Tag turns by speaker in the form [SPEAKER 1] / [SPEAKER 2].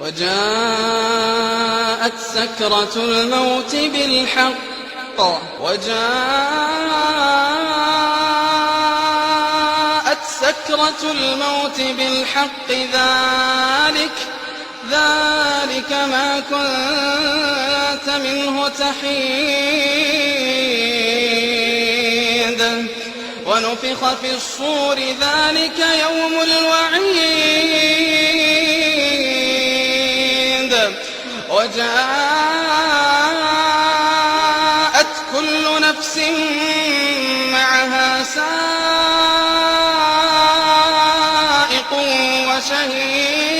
[SPEAKER 1] وجاءت سكرة الموت بالحق ذلك ما كنت منه تحيد ونفخ في الصور ذلك يوم الوعيد وجاءت كل نفس معها سائق وشهيد